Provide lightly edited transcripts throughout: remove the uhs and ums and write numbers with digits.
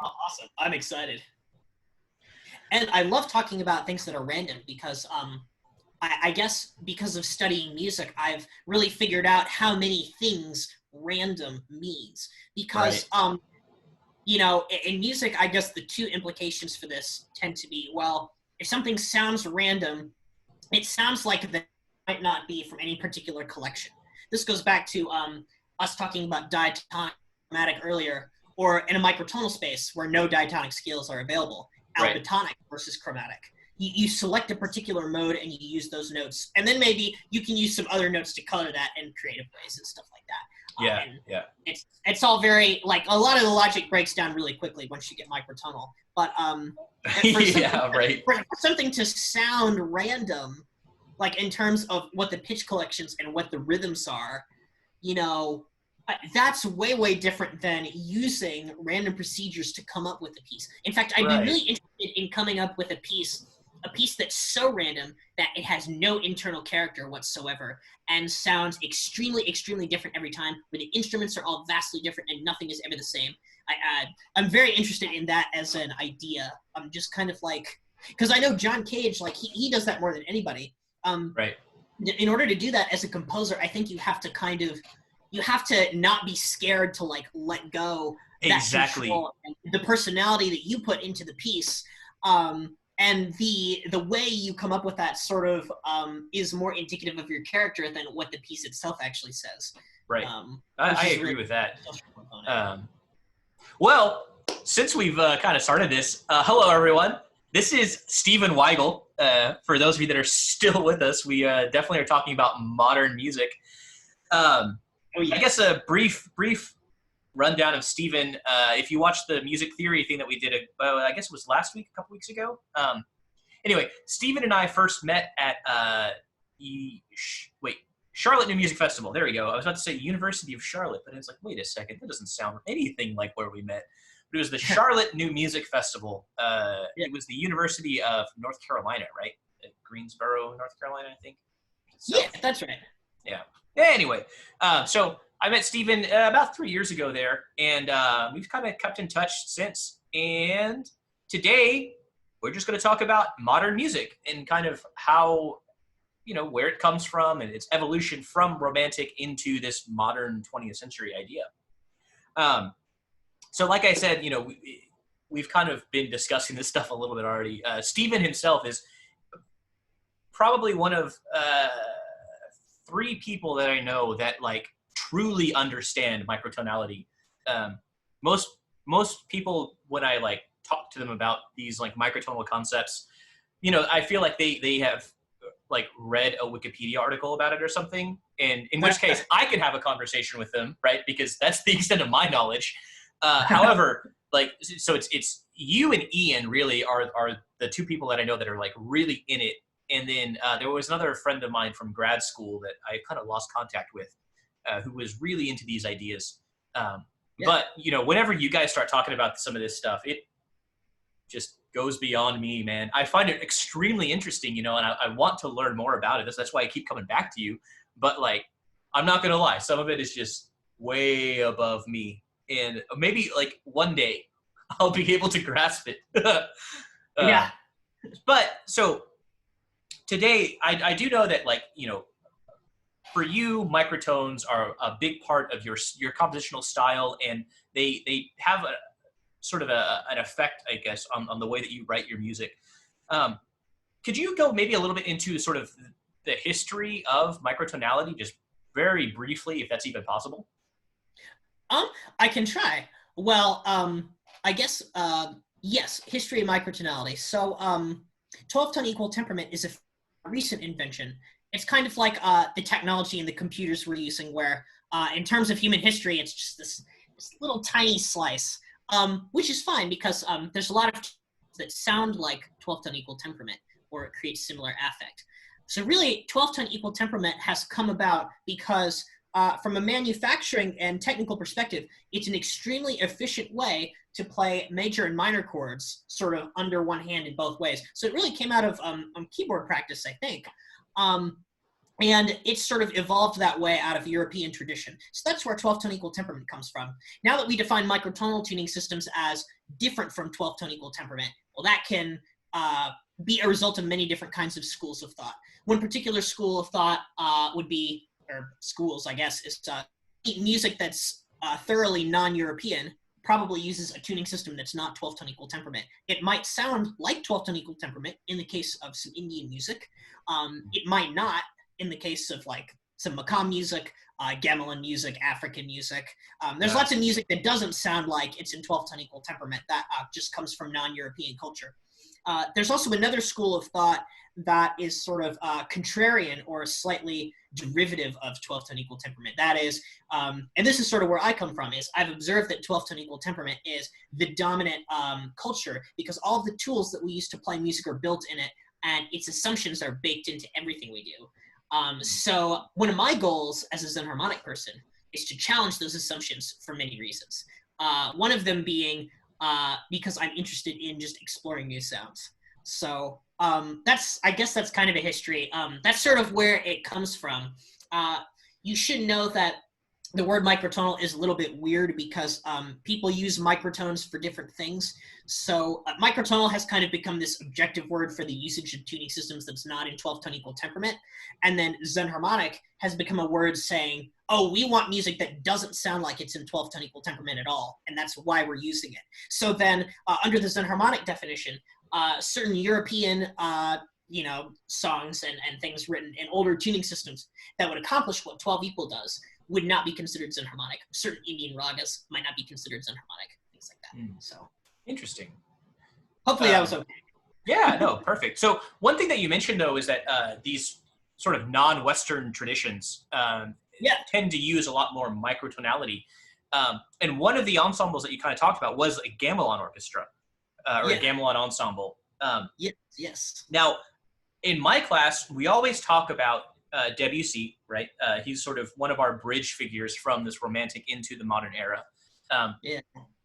Oh, awesome. I'm excited. And I love talking about things that are random because I guess because of studying music, I've really figured out how many things random means. Because Right. in music, I guess the two implications for this tend to be, well, if something sounds random, it sounds like that might not be from any particular collection. This goes back to us talking about diatonic earlier, or in a microtonal space where no diatonic scales are available, Right. albatonic versus chromatic. You select a particular mode and you use those notes, and then maybe you can use some other notes to color that in creative ways and stuff like that. Yeah. And Yeah. it's all very, like, a lot of the logic breaks down really quickly once you get microtonal. But for Yeah. Right. for something to sound random, like in terms of what the pitch collections and what the rhythms are, that's way, way different than using random procedures to come up with a piece. In fact, I'd be Right. really interested in coming up with a piece that's so random that it has no internal character whatsoever and sounds extremely, extremely different every time, where the instruments are all vastly different and nothing is ever the same. I'm very interested in that as an idea. I'm just kind of like, because I know John Cage, like he does that more than anybody. Right. In order to do that as a composer, I think you have to not be scared to like let go that Exactly. control and the personality that you put into the piece. And the way you come up with that sort of is more indicative of your character than what the piece itself actually says. Right. Which I is agree really with that. Well, since we've kind of started this, hello everyone. This is Stephen Weigel. For those of you that are still with us, we definitely are talking about modern music. Oh, yeah. I guess a brief rundown of Stephen. If you watched the music theory thing that we did, I guess it was last week, a couple weeks ago. Anyway, Stephen and I first met at Charlotte New Music Festival. There we go. I was about to say University of Charlotte, but it's like, wait a second, that doesn't sound anything like where we met. But it was the Charlotte New Music Festival. It was the University of North Carolina, right? At Greensboro, North Carolina, I think. So, Yeah, that's right. yeah. Anyway, so I met Stephen about 3 years ago there, and we've kind of kept in touch since. And today, we're just going to talk about modern music and kind of how, where it comes from and its evolution from romantic into this modern 20th century idea. So like I said, we've kind of been discussing this stuff a little bit already. Stephen himself is probably one of 3 people that I know that like truly understand microtonality. Most people, when I like talk to them about these like microtonal concepts, I feel like they have like read a Wikipedia article about it or something, and in which case I can have a conversation with them, right? Because that's the extent of my knowledge. However, like, so it's you and Ian really are the 2 people that I know that are like really in it. And then there was another friend of mine from grad school that I kind of lost contact with, who was really into these ideas. But, whenever you guys start talking about some of this stuff, it just goes beyond me, man. I find it extremely interesting, and I want to learn more about it. That's why I keep coming back to you. But, like, I'm not going to lie. Some of it is just way above me. And maybe, like, one day I'll be able to grasp it. Yeah. But, so today, I do know that, like, for you, microtones are a big part of your compositional style, and they have a sort of an effect, I guess, on the way that you write your music. Could you go maybe a little bit into sort of the history of microtonality, just very briefly, if that's even possible? I can try. Well, I guess, yes, history of microtonality. So, 12-tone equal temperament is a recent invention. It's kind of like the technology and the computers we're using, where in terms of human history, it's just this little tiny slice, which is fine because there's a lot of that sound like 12-tone equal temperament, or it creates similar affect. So really, 12-tone equal temperament has come about because from a manufacturing and technical perspective, it's an extremely efficient way to play major and minor chords sort of under one hand in both ways. So it really came out of keyboard practice, I think. And it's sort of evolved that way out of European tradition. So that's where 12-tone equal temperament comes from. Now that we define microtonal tuning systems as different from 12-tone equal temperament, well, that can be a result of many different kinds of schools of thought. One particular school of thought would be, or schools, I guess, is music that's thoroughly non-European probably uses a tuning system that's not 12-tone equal temperament. It might sound like 12-tone equal temperament in the case of some Indian music. It might not in the case of like some Makam music, gamelan music, African music. There's lots of music that doesn't sound like it's in 12-tone equal temperament. That just comes from non-European culture. There's also another school of thought that is sort of contrarian or slightly derivative of 12-tone equal temperament. That is, and this is sort of where I come from, is I've observed that 12-tone equal temperament is the dominant culture because all of the tools that we use to play music are built in it, and its assumptions are baked into everything we do. So one of my goals as a Zen harmonic person is to challenge those assumptions for many reasons. One of them being because I'm interested in just exploring new sounds. So I guess that's kind of a history. That's sort of where it comes from. You should know that the word microtonal is a little bit weird because people use microtones for different things. So microtonal has kind of become this objective word for the usage of tuning systems that's not in 12-tone equal temperament. And then Zen harmonic has become a word saying, oh, we want music that doesn't sound like it's in 12-tone equal temperament at all. And that's why we're using it. So then under the Zen harmonic definition, certain European songs and things written in older tuning systems that would accomplish what 12 equal does would not be considered Zen harmonic. Certain Indian ragas might not be considered Zen harmonic, things like that. So interesting. Hopefully that was okay. Yeah, no, perfect. So one thing that you mentioned though is that these sort of non-Western traditions tend to use a lot more microtonality. And one of the ensembles that you kind of talked about was a gamelan orchestra or a gamelan ensemble. Yes. Now, in my class, we always talk about Debussy, right? He's sort of one of our bridge figures from this romantic into the modern era.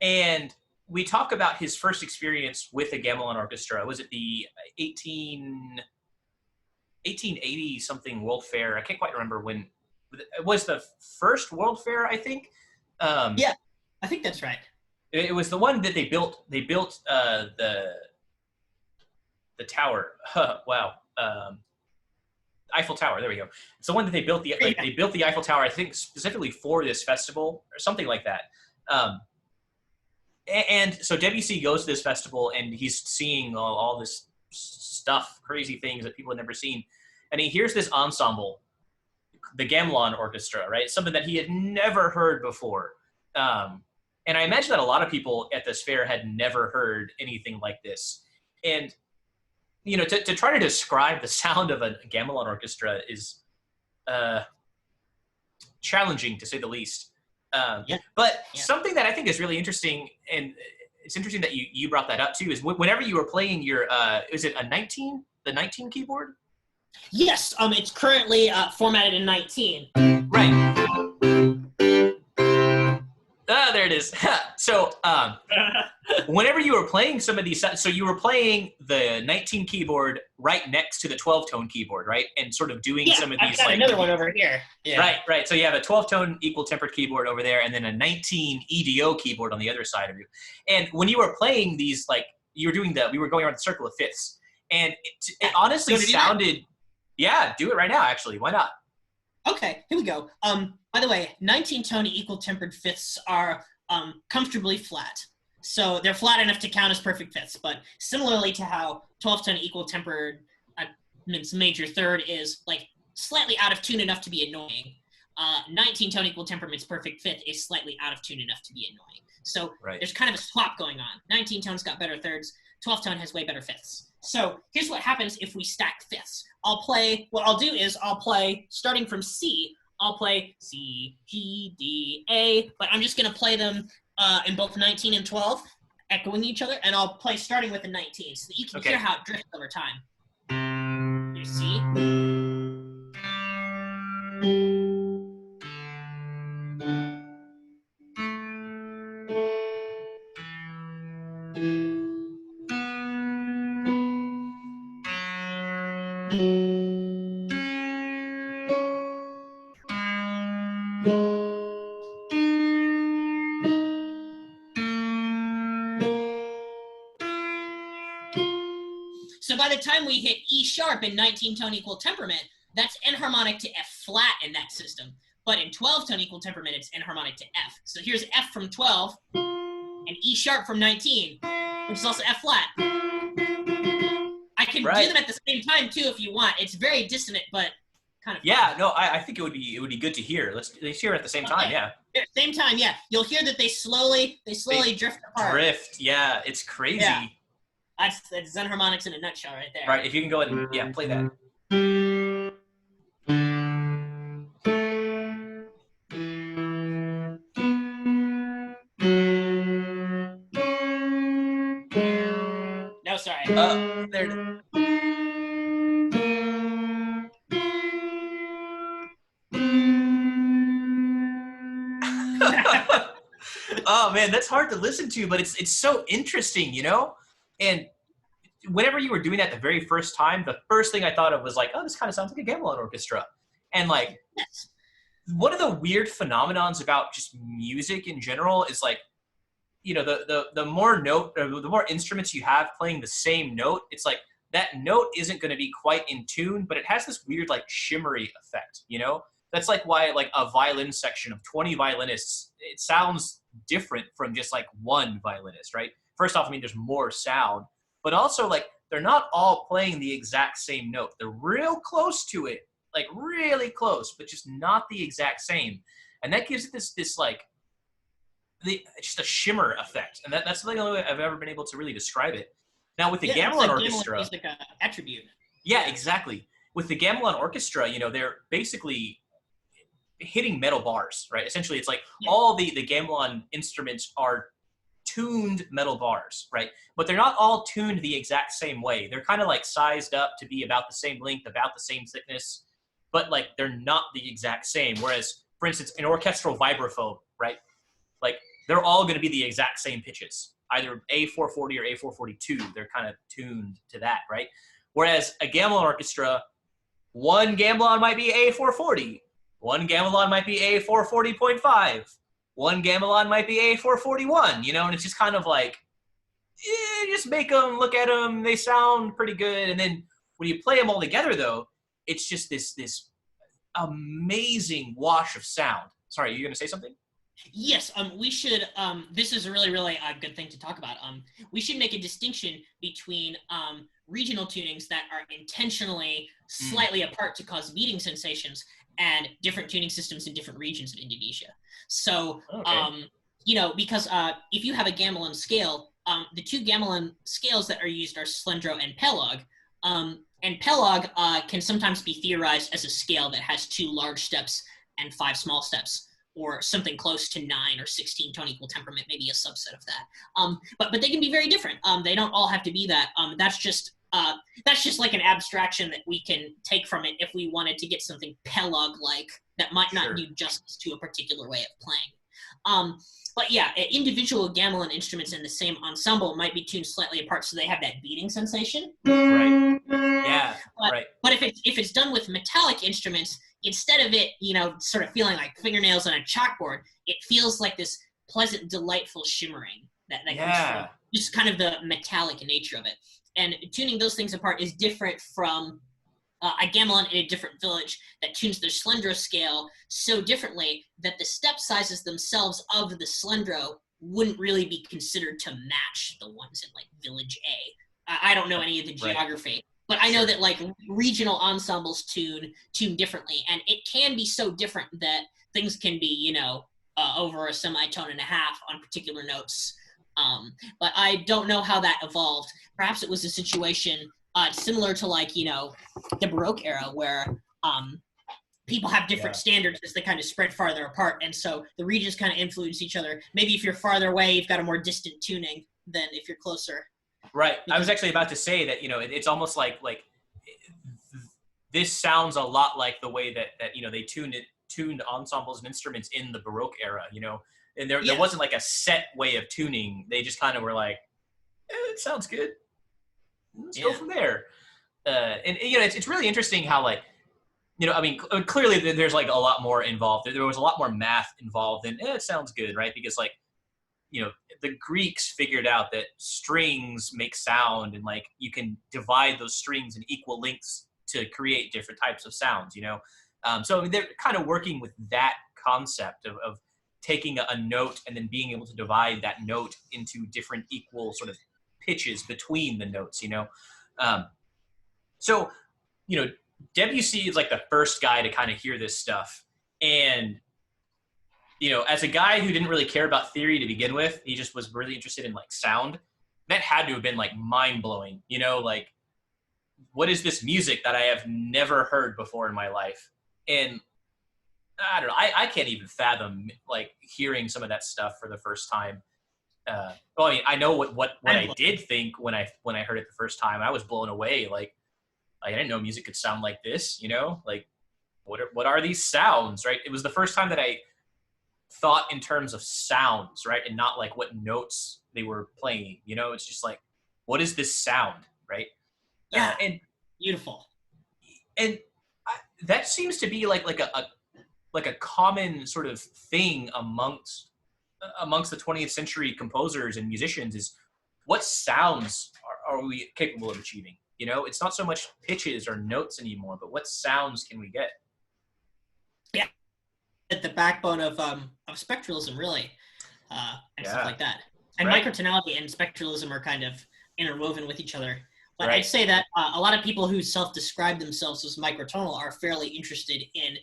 And we talk about his first experience with a gamelan orchestra. Was it the 1880 something World Fair? I can't quite remember when. It was the first World Fair, I think. Yeah, I think that's right. It was the one that they built. They built the tower. Wow. Eiffel Tower. There we go. It's the one that they built. They built the Eiffel Tower, I think, specifically for this festival or something like that. And so Debussy goes to this festival and he's seeing all this stuff, crazy things that people had never seen, and he hears this ensemble, the gamelan orchestra, right? Something that he had never heard before. And I imagine that a lot of people at this fair had never heard anything like this. And to try to describe the sound of a gamelan orchestra is challenging, to say the least. But something that I think is really interesting, and it's interesting that you brought that up too, is whenever you were playing your, is it the 19 keyboard? Yes, it's currently formatted in 19. Right. There it is. So whenever you were playing some of these, so you were playing the 19 keyboard right next to the 12-tone keyboard, right? And sort of doing some of these. I've got another one over here. Yeah. Right. So you have a 12-tone equal tempered keyboard over there, and then a 19 EDO keyboard on the other side of you. And when you were playing these, like you were doing we were going around the circle of fifths, and it honestly sounded. Yeah, do it right now. Actually, why not? Okay, here we go. By the way, 19-tone equal tempered fifths are comfortably flat. So they're flat enough to count as perfect fifths, but similarly to how 12-tone equal tempered major third is like slightly out of tune enough to be annoying, 19-tone equal temperament's perfect fifth is slightly out of tune enough to be annoying. So there's kind of a swap going on. 19-tone's got better thirds, 12-tone has way better fifths. So here's what happens if we stack fifths. What I'll do is I'll play, starting from C, I'll play C, G, D, A, but I'm just going to play them in both 19 and 12, echoing each other, and I'll play starting with the 19 so that you can hear how it drifts over time. You see? So by the time we hit E sharp in 19-tone equal temperament, that's enharmonic to F flat in that system. But in 12-tone equal temperament, it's enharmonic to F. So here's F from 12 and E sharp from 19, which is also F flat. I can do them at the same time too if you want. It's very dissonant, but kind of fun. No, I think it would be good to hear. Let's hear it at the same time. Yeah. Same time, yeah. You'll hear that they slowly drift apart. Yeah. It's crazy. Yeah. That's Zen harmonics in a nutshell right there. Right. If you can go ahead and play that. No, sorry. There it is. Oh man, that's hard to listen to, but it's so interesting, you know? And whenever you were doing that the very first time, the first thing I thought of was like, oh, this kind of sounds like a gamelan orchestra. And like, one of the weird phenomenons about just music in general is like, you know, the more instruments you have playing the same note, it's like that note isn't going to be quite in tune, but it has this weird like shimmery effect, you know? That's like why like a violin section of 20 violinists, it sounds different from just like one violinist, right? First off, I mean, there's more sound, but also like they're not all playing the exact same note. They're real close to it, like really close, but just not the exact same. And that gives it this like, just a shimmer effect. And that's the only way I've ever been able to really describe it. Now with the gamelan orchestra. It's like an attribute. Yeah, exactly. With the gamelan orchestra, you know, they're basically hitting metal bars, right? Essentially, it's like all the gamelan instruments are tuned metal bars, right? But they're not all tuned the exact same way. They're kind of like sized up to be about the same length, about the same thickness, but like they're not the exact same. Whereas, for instance, an orchestral vibraphone, right? Like they're all going to be the exact same pitches, either A440 or A442. They're kind of tuned to that, right? Whereas a gamelan orchestra, one gamelan might be A440, one gamelan might be A440.5, one gamelan might be A441, you know, and it's just kind of like, just make them, look at them, they sound pretty good. And then when you play them all together, though, it's just this amazing wash of sound. Sorry, you going to say something? Yes, we should, this is a really, really good thing to talk about. We should make a distinction between regional tunings that are intentionally slightly apart to cause beating sensations and different tuning systems in different regions of Indonesia. So, you know, because if you have a gamelan scale, the two gamelan scales that are used are slendro and pelog. And pelog can sometimes be theorized as a scale that has 2 large steps and 5 small steps, or something close to 9 or 16 tone equal temperament, maybe a subset of that. But they can be very different. They don't all have to be that. That's just like an abstraction that we can take from it if we wanted to get something pelog-like that might not do justice to a particular way of playing. But yeah, individual gamelan instruments in the same ensemble might be tuned slightly apart, so they have that beating sensation. Right. Yeah. But if it's done with metallic instruments, instead of it, you know, sort of feeling like fingernails on a chalkboard, it feels like this pleasant, delightful shimmering that comes from just kind of the metallic nature of it. And tuning those things apart is different from a gamelan in a different village that tunes their slendro scale so differently that the step sizes themselves of the slendro wouldn't really be considered to match the ones in like village A. I don't know any of the geography, but I know that like regional ensembles tune differently, and it can be so different that things can be, you know, over a semitone and a half on particular notes. But I don't know how that evolved. Perhaps it was a situation similar to like, you know, the Baroque era where people have different standards as they kind of spread farther apart. And so the regions kind of influence each other. Maybe if you're farther away, you've got a more distant tuning than if you're closer. Right. I was actually about to say that, you know, it's almost like this sounds a lot like the way that you know, they tuned ensembles and instruments in the Baroque era, you know, and there wasn't like a set way of tuning. They just kind of were like, it sounds good. Let's go from there. And you know, it's really interesting how, like, you know, I mean, clearly there's like a lot more involved. There was a lot more math involved than it sounds good, right? Because like, the Greeks figured out that strings make sound, and like you can divide those strings in equal lengths to create different types of sounds. So I mean, they're kind of working with that concept of taking a note and then being able to divide that note into different equal sort of pitches between the notes. Um, so Debussy is like the first guy to kind of hear this stuff, and as a guy who didn't really care about theory to begin with, he just was really interested in like sound. That had to have been like mind blowing, like what is this music that I have never heard before in my life? And I don't know, I can't even fathom like hearing some of that stuff for the first time. Well, I mean, I know what I did think when I heard it the first time. I was blown away. Like I didn't know music could sound like this. Like what are these sounds, right? It was the first time that I thought in terms of sounds, right? And not like what notes they were playing, it's just like, what is this sound, right? Yeah. And beautiful. And that seems to be like a common sort of thing amongst the 20th century composers and musicians is what sounds are we capable of achieving? It's not so much pitches or notes anymore, but what sounds can we get? Yeah. At the backbone of spectralism, really, and stuff like that. And right. Microtonality and spectralism are kind of interwoven with each other. But right. I'd say that a lot of people who self-describe themselves as microtonal are fairly interested in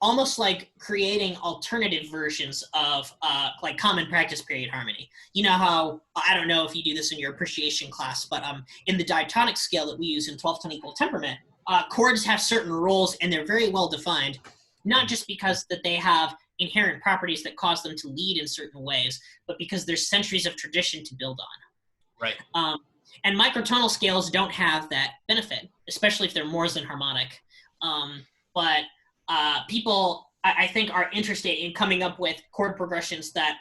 almost like creating alternative versions of like common practice period harmony. You know how, I don't know if you do this in your appreciation class, but in the diatonic scale that we use in 12-tone equal temperament, chords have certain roles and they're very well defined. Not just because that they have inherent properties that cause them to lead in certain ways, but because there's centuries of tradition to build on. Right. And microtonal scales don't have that benefit, especially if they're Morse harmonic. But people, I think, are interested in coming up with chord progressions that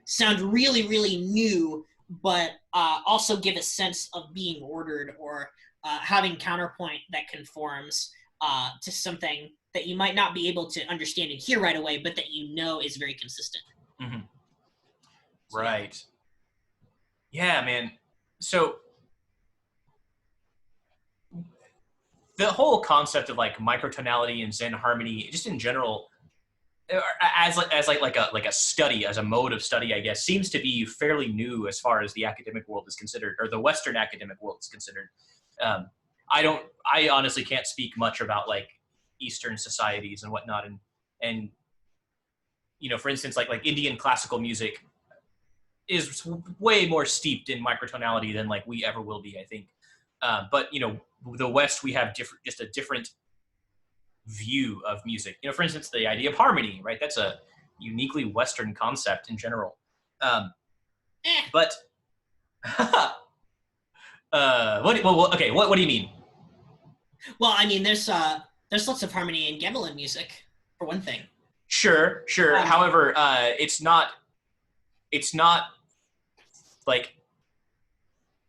sound really, really new, but also give a sense of being ordered or having counterpoint that conforms to something that you might not be able to understand and hear right away, but that is very consistent. Mm-hmm. Right. Yeah, man. So the whole concept of like microtonality and Zen harmony, just in general, as a study, as a mode of study, I guess, seems to be fairly new as far as the academic world is considered, or the Western academic world is considered. I honestly can't speak much about like Eastern societies and whatnot, and for instance, like Indian classical music is way more steeped in microtonality than like we ever will be, I think. But the West, we have just a different view of music. For instance, the idea of harmony, right? That's a uniquely Western concept in general. But what do you mean? Well, I mean, there's lots of harmony in Gmelin music, for one thing. Sure. However, it's not like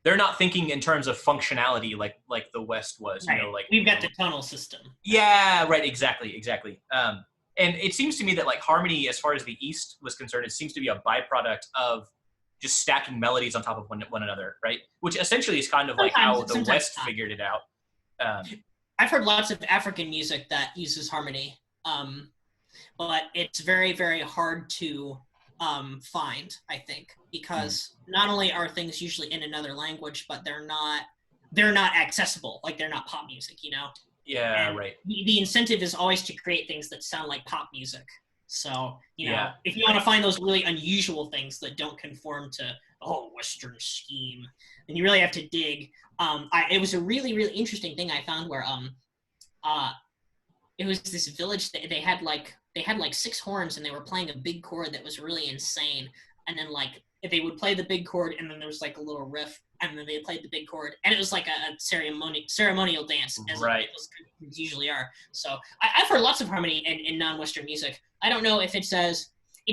they're not thinking in terms of functionality like the West was. Right. We've got the tonal system. Yeah, right. Exactly. And it seems to me that like harmony, as far as the East was concerned, it seems to be a byproduct of just stacking melodies on top of one another, right? Which essentially is kind of like how the West figured it out. I've heard lots of African music that uses harmony, but it's very, very hard to find, I think, because not only are things usually in another language, but they're not accessible. Like they're not pop music, Yeah, and right. The incentive is always to create things that sound like pop music. So, if you want to find those really unusual things that don't conform to the whole Western scheme, then you really have to dig. It was a really, really interesting thing I found where it was this village that they had like 6 horns and they were playing a big chord that was really insane. And then like they would play the big chord and then there was like a little riff and then they played the big chord and it was like a ceremonial dance as those usually are. So I've heard lots of harmony in non-Western music. I don't know if it's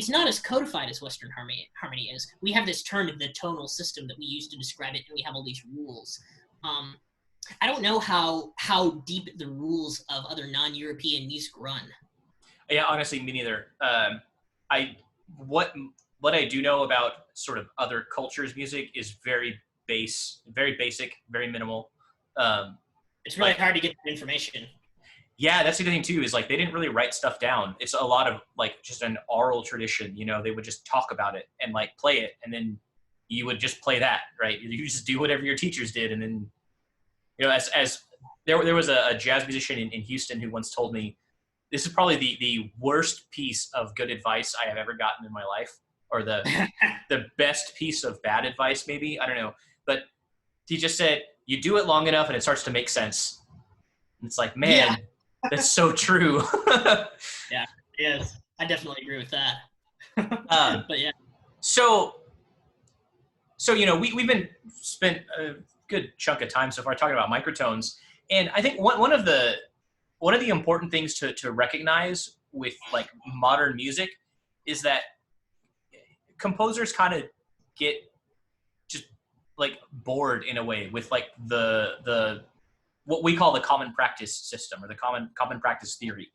not as codified as Western harmony is. We have this term, the tonal system, that we use to describe it, and we have all these rules. I don't know how deep the rules of other non-European music run. Yeah, honestly, me neither. what I do know about sort of other cultures' music is very very basic, very minimal. It's really Like, hard to get that information. yeah, that's the thing too, is like they didn't really write stuff down. It's a lot of like just an oral tradition, they would just talk about it and like play it, and then you would just play that, right? You just do whatever your teachers did, and then as there was a jazz musician in Houston who once told me, this is probably the worst piece of good advice I have ever gotten in my life, or the best piece of bad advice, maybe, I don't know, but he just said, you do it long enough and it starts to make sense. And it's like, Yeah. man, that's so true. Yeah, yes, I definitely agree with that. But yeah. So we've been spent a good chunk of time so far talking about microtones, and I think one of the important things to recognize with like modern music is that composers kind of get just like bored in a way with like the what we call the common practice system, or the common practice theory.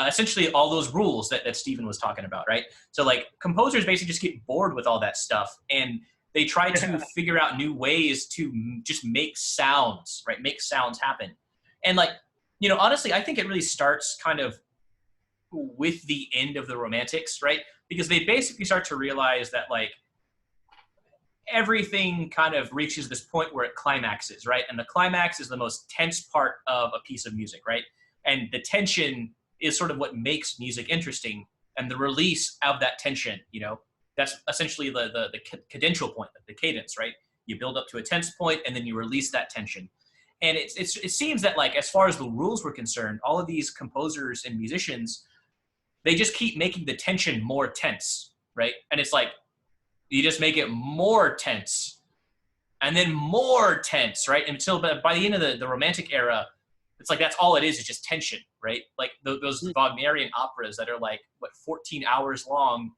Essentially all those rules that Stephen was talking about, right? So like composers basically just get bored with all that stuff, and they try to figure out new ways to just make sounds, right? Make sounds happen. And like, honestly, I think it really starts kind of with the end of the Romantics, right? Because they basically start to realize that like everything kind of reaches this point where it climaxes, right? And the climax is the most tense part of a piece of music, right? And the tension is sort of what makes music interesting, and the release of that tension, that's essentially the cadential point, the cadence, right? You build up to a tense point and then you release that tension. And it seems that like, as far as the rules were concerned, all of these composers and musicians, they just keep making the tension more tense, right? And it's like, you just make it more tense and then more tense, right? Until by the end of the Romantic era, it's like that's all it is just tension, right? Like those Wagnerian operas that are like, 14 hours long,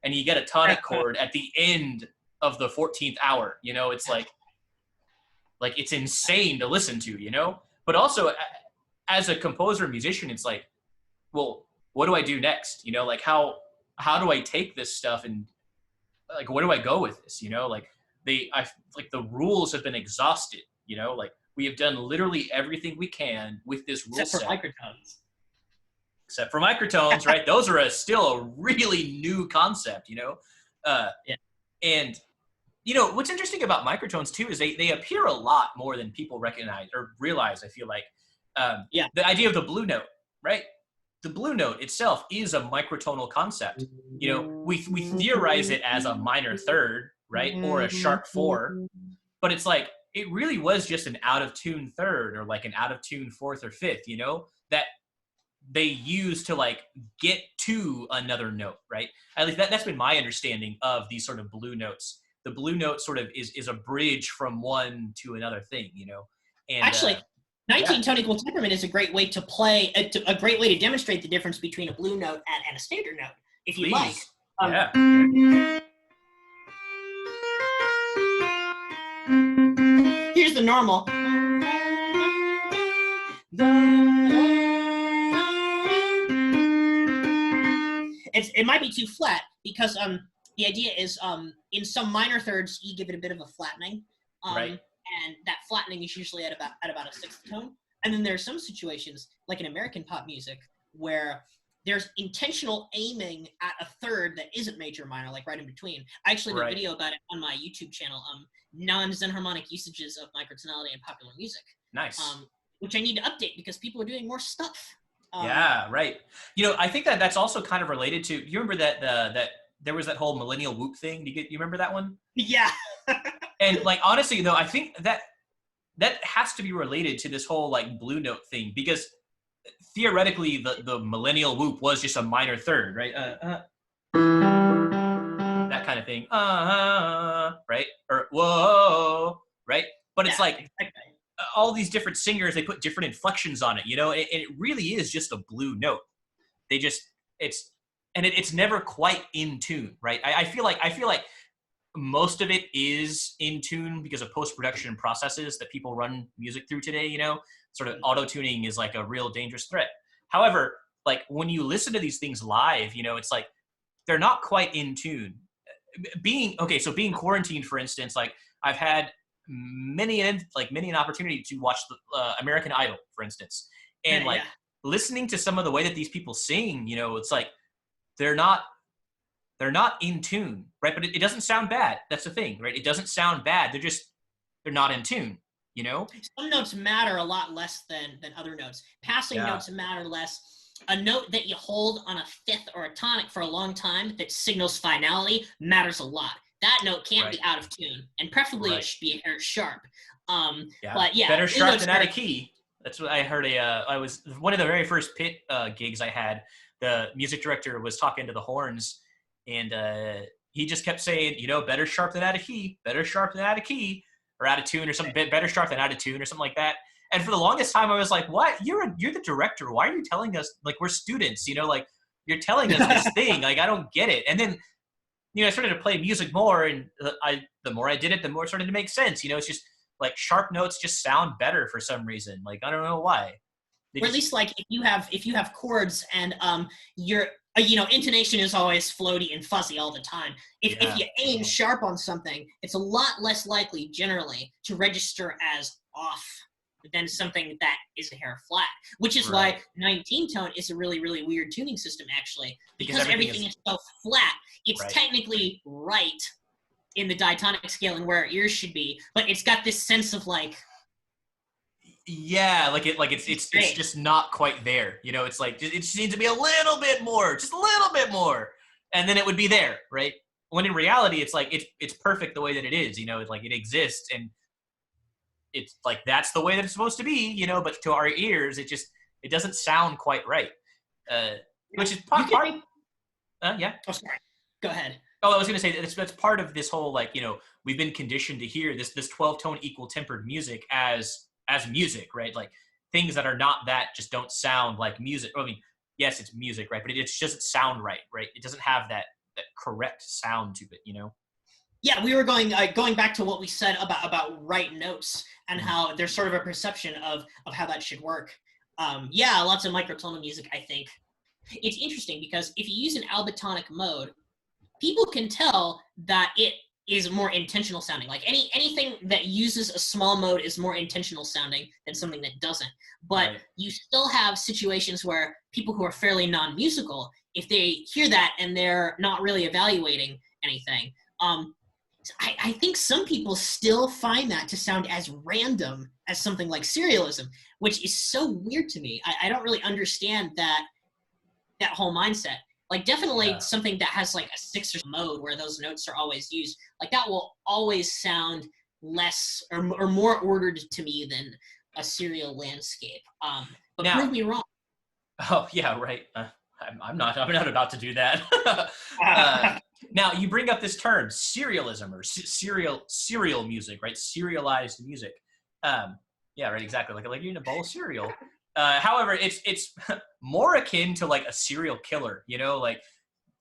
and you get a tonic chord at the end of the 14th hour, it's like it's insane to listen to, But also, as a composer and musician, it's like, well, what do I do next? Like how do I take this stuff and like, where do I go with this? Like the rules have been exhausted, like we have done literally everything we can with this rule Except for set. microtones. Except for microtones, right? Those are still a really new concept, Yeah. And, what's interesting about microtones too is they appear a lot more than people recognize or realize, I feel like. Yeah. The idea of the blue note, right? The blue note itself is a microtonal concept. We theorize it as a minor third, right? Or a sharp four, but it's like, it really was just an out of tune third, or like an out of tune fourth or fifth, that they use to like get to another note, right? At least that's been my understanding of these sort of blue notes. The blue note sort of is a bridge from one to another thing, And actually, 19-tone equal temperament is a great way to play, a great way to demonstrate the difference between a blue note and a standard note, if you like. Yeah. Here's the normal. It might be too flat because the idea is in some minor thirds you give it a bit of a flattening, right. And that flattening is usually at about a sixth tone. And then there are some situations, like in American pop music, where there's intentional aiming at a third that isn't major or minor, like right in between. I actually did a video about it on my YouTube channel, non-Zenharmonic usages of microtonality in popular music. Nice. Which I need to update because people are doing more stuff. Yeah, right. I think that's also kind of related to, you remember that there was that whole millennial whoop thing? You remember that one? Yeah. And like, honestly, though, I think that has to be related to this whole like blue note thing, because theoretically the millennial whoop was just a minor third, right? That kind of thing. Right? Or whoa, right? But it's like, exactly. All these different singers, they put different inflections on it, and it really is just a blue note. They just, it's never quite in tune, right? I feel like most of it is in tune because of post-production processes that people run music through today, sort of auto-tuning is like a real dangerous threat. However, like when you listen to these things live, it's like, they're not quite in tune being quarantined, for instance, like I've had many an opportunity to watch the American Idol, for instance, and like Yeah. listening to some of the way that these people sing, it's like they're not in tune, right? But it doesn't sound bad. That's the thing, right? It doesn't sound bad. They're not in tune, Some notes matter a lot less than other notes. Passing Yeah. notes matter less. A note that you hold on a fifth or a tonic for a long time that signals finality matters a lot. That note can't be Right. out of tune, and preferably it Right. should be a hair sharp. Yeah. But yeah, Better blue sharp notes than out are of key. That's what I heard. I was one of the very first pit gigs I had. The music director was talking to the horns, and he just kept saying, better sharp than out of key, better sharp than out of key, or out of tune, or something. Better sharp than out of tune, or something like that. And for the longest time, I was like, "What? You're the director. Why are you telling us? Like, we're students, like you're telling us this thing. Like, I don't get it." And then, I started to play music more, and the more I did it, the more it started to make sense. It's just like sharp notes just sound better for some reason. Like, I don't know why. or at least like if you have chords and your intonation is always floaty and fuzzy all the time. If you aim sharp on something, it's a lot less likely generally to register as off than something that is a hair flat, which is why 19 tone is a really, really weird tuning system actually, because everything is so flat. It's technically right in the diatonic scale and where our ears should be, but it's got this sense of like, yeah, it's just not quite there. It's like it just needs to be a little bit more, just a little bit more, and then it would be there, right? When in reality, it's like it's perfect the way that it is. It's like it exists, and it's like that's the way that it's supposed to be. But to our ears, it doesn't sound quite right. Which is part. Yeah. Oh, sorry. Go ahead. Oh, I was going to say that's part of this whole we've been conditioned to hear this 12-tone equal tempered music as music, right? Like things that are not that just don't sound like music. I mean, yes, it's music, right? But it just doesn't sound right? It doesn't have that correct sound to it, Yeah, we were going back to what we said about right notes and how there's sort of a perception of how that should work. Yeah, lots of microtonal music, I think. It's interesting because if you use an albitonic mode, people can tell that it is more intentional sounding. Like anything that uses a small mode is more intentional sounding than something that doesn't. But you still have situations where people who are fairly non-musical, if they hear that and they're not really evaluating anything, I think some people still find that to sound as random as something like serialism, which is so weird to me. I don't really understand that whole mindset. Like definitely something that has like a sixer mode where those notes are always used, like that will always sound less or more ordered to me than a serial landscape. But now, prove me wrong. Oh yeah, right. I'm not about to do that. Now you bring up this term serialism or serial music, right? Serialized music. Yeah, right. Exactly. Like you're eating a bowl of cereal. However, it's more akin to like a serial killer, like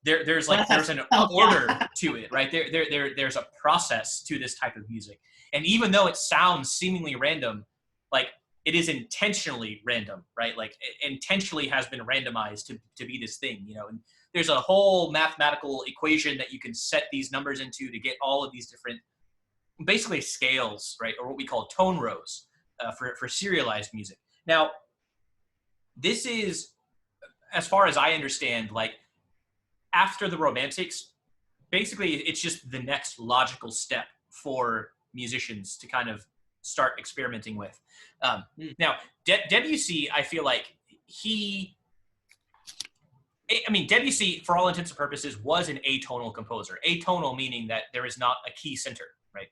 there's an order to it, right? There's a process to this type of music. And even though it sounds seemingly random, like it is intentionally random, right? Like it intentionally has been randomized to be this thing, and there's a whole mathematical equation that you can set these numbers into to get all of these different basically scales, right? Or what we call tone rows for serialized music. Now, this is, as far as I understand, like after the Romantics, basically it's just the next logical step for musicians to kind of start experimenting with. Now, Debussy, I feel like Debussy, for all intents and purposes, was an atonal composer. Atonal meaning that there is not a key center, right?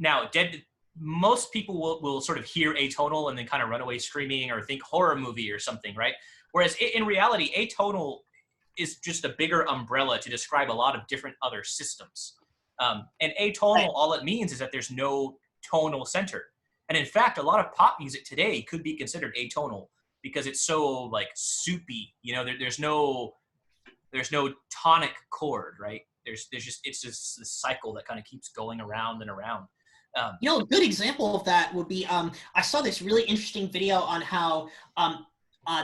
Now, most people will sort of hear atonal and then kind of run away screaming or think horror movie or something, right? Whereas in reality, atonal is just a bigger umbrella to describe a lot of different other systems. And atonal, all it means is that there's no tonal center. And in fact, a lot of pop music today could be considered atonal because it's so like soupy, there's no tonic chord, right? It's just this cycle that kind of keeps going around and around. A good example of that would be I saw this really interesting video on how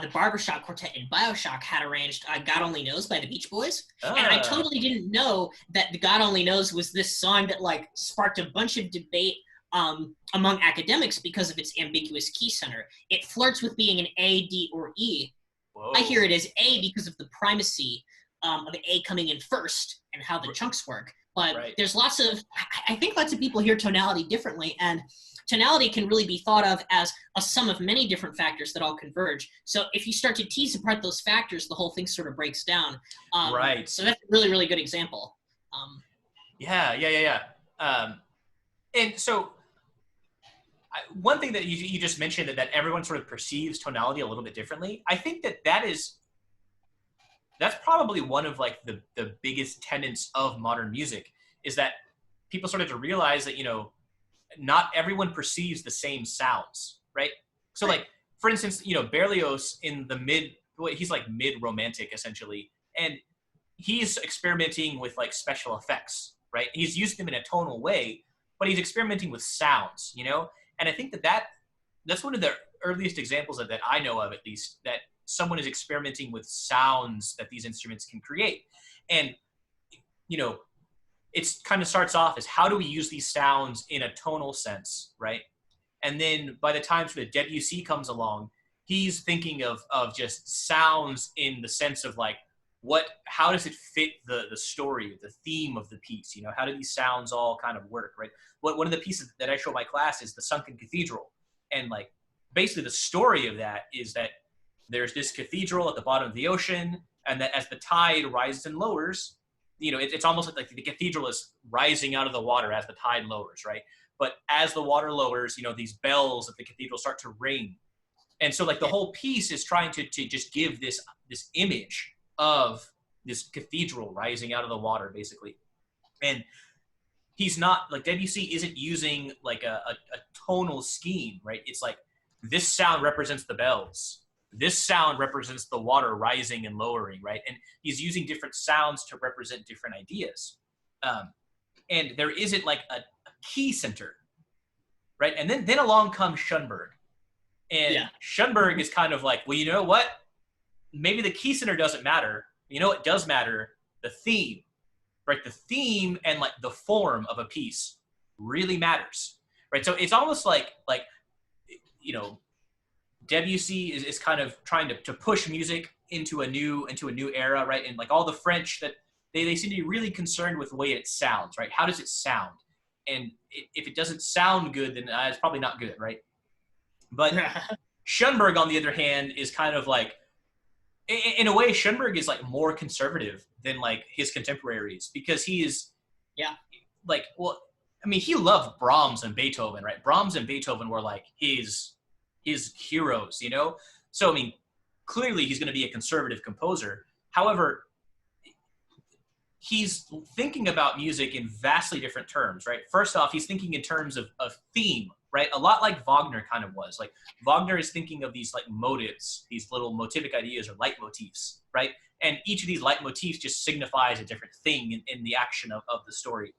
the barbershop quartet in Bioshock had arranged God Only Knows by the Beach Boys. And I Ah, totally didn't know that the God Only Knows was this song that like sparked a bunch of debate among academics because of its ambiguous key center. It flirts with being an A, D, or E. I hear whoa. it as A because of the primacy of A coming in first and how the chunks work. But Right. there's lots of, I think lots of people hear tonality differently, and tonality can really be thought of as a sum of many different factors that all converge. So if you start to tease apart those factors, the whole thing sort of breaks down. Right. So that's a really, really good example. Yeah, yeah, yeah, yeah. And so one thing that you just mentioned that everyone sort of perceives tonality a little bit differently. I think that's probably one of like the biggest tenets of modern music is that people started to realize that not everyone perceives the same sounds, right? So Right. like for instance, Berlioz in the he's like mid romantic essentially, and he's experimenting with like special effects, right? He's using them in a tonal way, but he's experimenting with sounds, and I think that's one of the earliest examples that I know of, at least, that someone is experimenting with sounds that these instruments can create. And, you know, it's kind of starts off as how do we use these sounds in a tonal sense, right? And then by the time sort of Debussy comes along, he's thinking of just sounds in the sense of like how does it fit the story, the theme of the piece? How do these sounds all kind of work, right? One of the pieces that I show my class is the Sunken Cathedral, and like basically the story of that is that there's this cathedral at the bottom of the ocean, and that as the tide rises and lowers, it's almost like the cathedral is rising out of the water as the tide lowers, right? But as the water lowers, these bells at the cathedral start to ring. And so like the Yeah. whole piece is trying to just give this image of this cathedral rising out of the water, basically. And he's not like Debussy isn't using like a tonal scheme, right? It's like this sound represents the bells. This sound represents the water rising and lowering, right? And he's using different sounds to represent different ideas. And there isn't like a key center, right? And then along comes Schoenberg. And Yeah. Schoenberg is kind of like, well, you know what? Maybe the key center doesn't matter. It does matter? The theme, right? The theme and like the form of a piece really matters, right? So it's almost like Debussy is kind of trying to push music into a new era, right? And like all the French that they seem to be really concerned with the way it sounds, right? How does it sound? And if it doesn't sound good, then it's probably not good, right? But Schoenberg, on the other hand, is kind of like, in a way, Schoenberg is like more conservative than like his contemporaries because he is, Yeah. like, well, I mean, he loved Brahms and Beethoven, right? Brahms and Beethoven were like his heroes, So I mean, clearly he's going to be a conservative composer. However, he's thinking about music in vastly different terms, right? First off, he's thinking in terms of theme, right? A lot like Wagner kind of was. Like Wagner is thinking of these like motives, these little motivic ideas or leitmotifs, right? And each of these leitmotifs just signifies a different thing in the action of the story.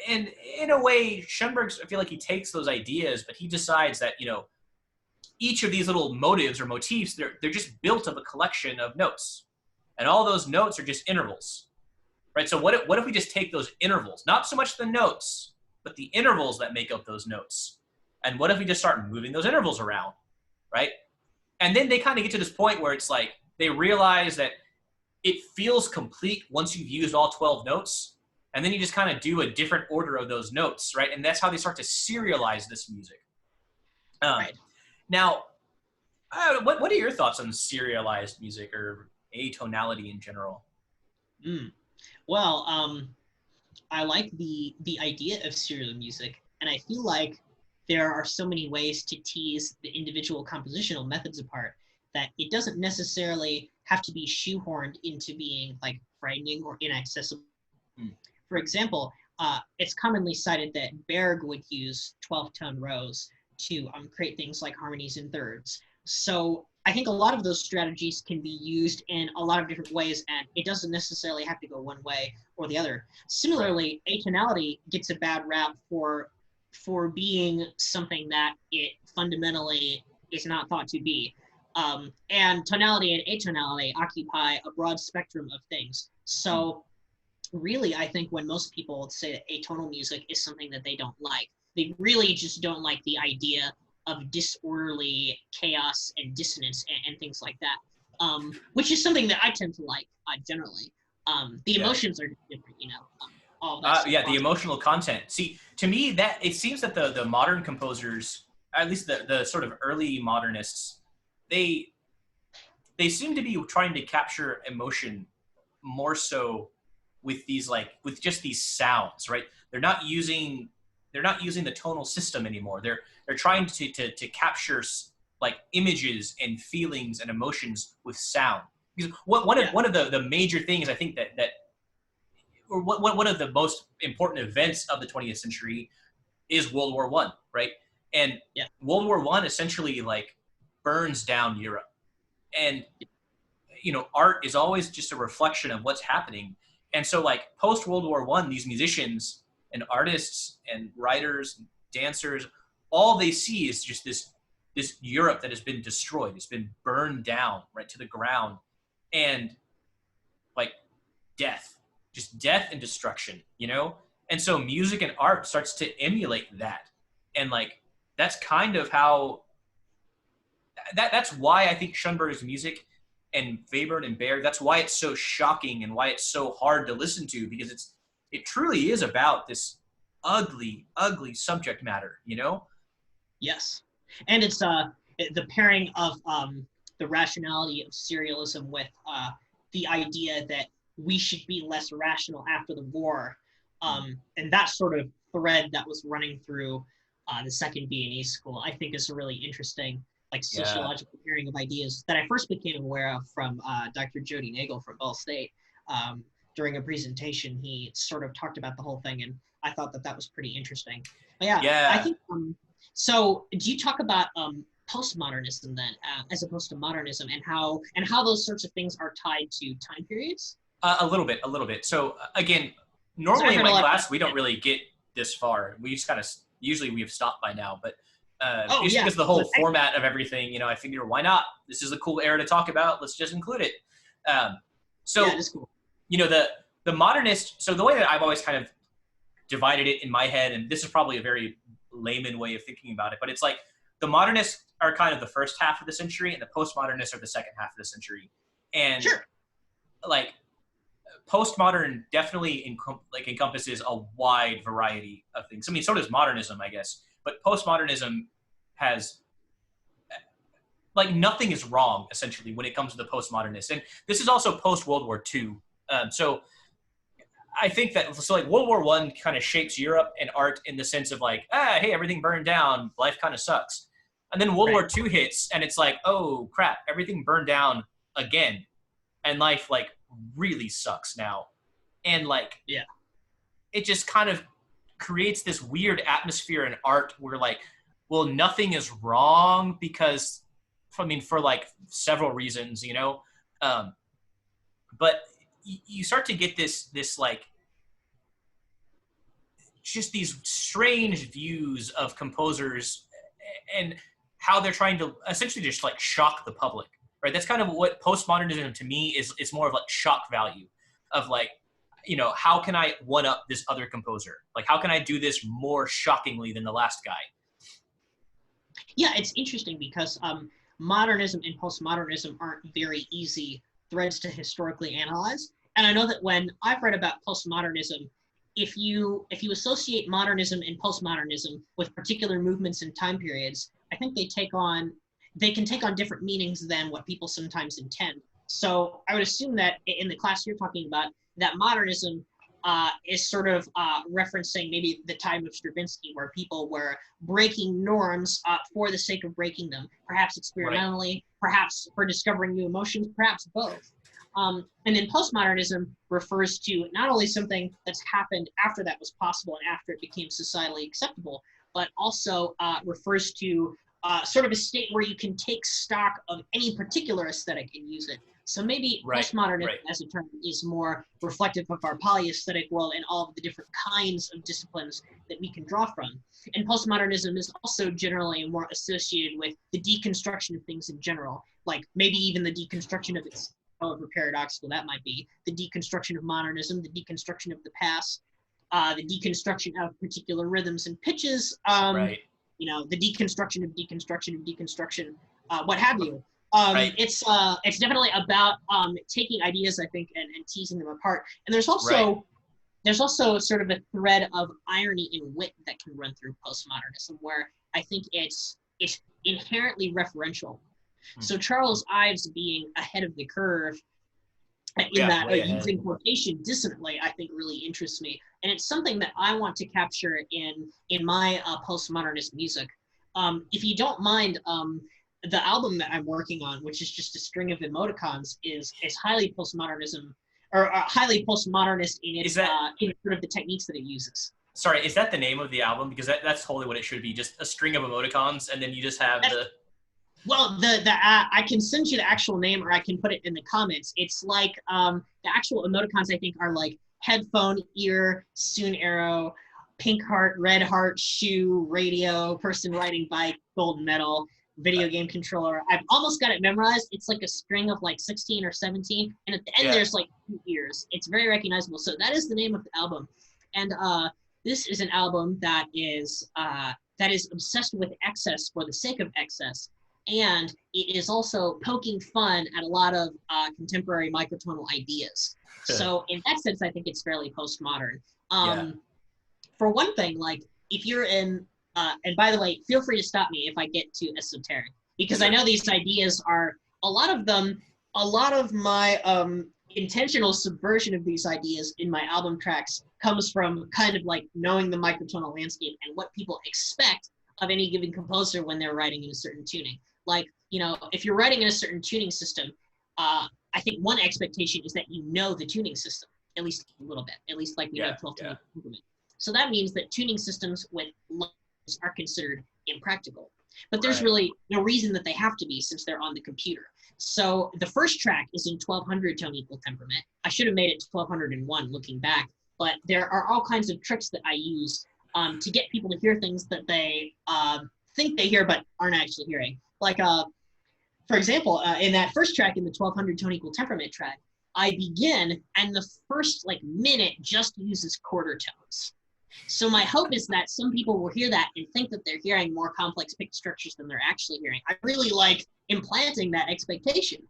And in a way, Schoenberg, I feel like he takes those ideas, but he decides that, each of these little motives or motifs, they're just built of a collection of notes. And all those notes are just intervals, right? So what if we just take those intervals, not so much the notes, but the intervals that make up those notes? And what if we just start moving those intervals around, right? And then they kind of get to this point where it's like they realize that it feels complete once you've used all 12 notes. And then you just kind of do a different order of those notes, right? And that's how they start to serialize this music. Um, Right. Now, what are your thoughts on serialized music or atonality in general? Mm. Well, I like the idea of serial music, and I feel like there are so many ways to tease the individual compositional methods apart that it doesn't necessarily have to be shoehorned into being like frightening or inaccessible. Hmm. For example, it's commonly cited that Berg would use 12-tone rows to create things like harmonies and thirds. So I think a lot of those strategies can be used in a lot of different ways, and it doesn't necessarily have to go one way or the other. Right. Similarly, atonality gets a bad rap for being something that it fundamentally is not thought to be. And tonality and atonality occupy a broad spectrum of things. So really, I think when most people say that atonal music is something that they don't like, they really just don't like the idea of disorderly chaos and dissonance and things like that, which is something that I tend to like generally. The Yeah. emotions are different, all that stuff. Yeah, the emotional content. See, to me, that it seems that the modern composers, at least the sort of early modernists, they they seem to be trying to capture emotion more so with these with just these sounds, right? They're not using the tonal system anymore. They're trying to capture like images and feelings and emotions with sound. Because one of the major things I think that or one of the most important events of the 20th century is World War One, right? And Yeah. World War One essentially like burns down Europe, and art is always just a reflection of what's happening. And so like post World War One, these musicians and artists and writers and dancers, all they see is just this Europe that has been destroyed, it's been burned down right to the ground, and like death, just death and destruction. And so music and art starts to emulate that, and like that's kind of how that's why I think Schoenberg's music and Webern and Berg, that's why it's so shocking and why it's so hard to listen to, because it truly is about this ugly, ugly subject matter. Yes, and it's the pairing of the rationality of serialism with the idea that we should be less rational after the war, and that sort of thread that was running through the second B&E school, I think, is a really interesting like Yeah. sociological pairing of ideas that I first became aware of from Dr. Jody Nagel from Ball State. During a presentation, he sort of talked about the whole thing, and I thought that that was pretty interesting. But yeah, I Yeah. think so. Do you talk about postmodernism then, as opposed to modernism, and how those sorts of things are tied to time periods? A little bit. So again, Because I've normally in heard a my lot. class, we don't really get this far. We just kind of, usually we have stopped by now, but Oh just yeah, because of the but whole format of everything, I figure why not? This is a cool era to talk about. Let's just include it. Um, yeah, so it's cool. the modernist. So the way that I've always kind of divided it in my head, and this is probably a very layman way of thinking about it, but it's like the modernists are kind of the first half of the century, and the postmodernists are the second half of the century. And Sure. like postmodern definitely encompasses a wide variety of things. I mean, so does modernism, I guess, but postmodernism has like nothing is wrong essentially when it comes to the postmodernists, and this is also post World War II. So I think that like World War One kind of shapes Europe and art in the sense of like, hey, everything burned down, life kind of sucks, and then World Right. War II hits, and it's like, oh crap, everything burned down again, and life like really sucks now, and like Yeah. it just kind of creates this weird atmosphere in art where like, well, nothing is wrong because, I mean, for like several reasons. Um, but you start to get this like just these strange views of composers and how they're trying to essentially just like shock the public, right? That's kind of what postmodernism to me is. It's more of like shock value of like, how can I one up this other composer? Like, how can I do this more shockingly than the last guy? Yeah, it's interesting because modernism and postmodernism aren't very easy threads to historically analyze. And I know that when I've read about postmodernism, if you associate modernism and postmodernism with particular movements and time periods, I think they can take on different meanings than what people sometimes intend. So I would assume that in the class you're talking about, that modernism is sort of referencing maybe the time of Stravinsky, where people were breaking norms for the sake of breaking them, perhaps Right. experimentally, perhaps for discovering new emotions, perhaps both. And then postmodernism refers to not only something that's happened after that was possible and after it became societally acceptable, but also refers to sort of a state where you can take stock of any particular aesthetic and use it. So maybe Right, postmodernism right. as a term is more reflective of our polyaesthetic world and all of the different kinds of disciplines that we can draw from. And postmodernism is also generally more associated with the deconstruction of things in general, like maybe even the deconstruction of its, however paradoxical that might be, the deconstruction of modernism, the deconstruction of the past, the deconstruction of particular rhythms and pitches, Right. the deconstruction of deconstruction of deconstruction, what have you. Right. It's definitely about taking ideas, I think, and teasing them apart. And Right. there's also sort of a thread of irony and wit that can run through postmodernism, where I think it's inherently referential. Hmm. So Charles Ives being ahead of the curve in Yeah, that way ahead. using quotation dissonantly, I think really interests me, and it's something that I want to capture in my postmodernist music. If you don't mind, the album that I'm working on, which is just a string of emoticons, is highly postmodernism or highly postmodernist in Is its that in sort of the techniques that it uses. sorry? Is that the name of the album? Because that's totally what it should be. Just a string of emoticons, and then you just have That's, the well, the I can send you the actual name, or I can put it in the comments. It's like the actual emoticons I think are like headphone, ear, soon arrow, pink heart, red heart, shoe, radio, person riding bike, gold medal, video game controller. I've almost got it memorized. It's like a string of like 16 or 17, and at the end yeah. there's like 2 ears. It's very recognizable. So that is the name of the album, and this is an album that is obsessed with excess for the sake of excess, and it is also poking fun at a lot of contemporary microtonal ideas. So in that sense, I think it's fairly postmodern. Yeah. For one thing, like if you're in, and by the way, feel free to stop me if I get too esoteric, because I Sure. know these ideas are, a lot of them, a lot of my intentional subversion of these ideas in my album tracks comes from kind of like knowing the microtonal landscape and what people expect of any given composer when they're writing in a certain tuning. Like, if you're writing in a certain tuning system, I think one expectation is that you know the tuning system, at least a little bit, at least like we know Yeah. 12 Yeah. tone. So that means that tuning systems with levels are considered impractical. But there's Right. really no reason that they have to be, since they're on the computer. So the first track is in 1200 tone equal temperament. I should have made it 1201 looking back, but there are all kinds of tricks that I use to get people to hear things that they think they hear but aren't actually hearing. Like, for example, in that first track, in the 1200 tone equal temperament track, I begin, and the first like minute just uses quarter tones. So my hope is that some people will hear that and think that they're hearing more complex pitch structures than they're actually hearing. I really like implanting that expectation,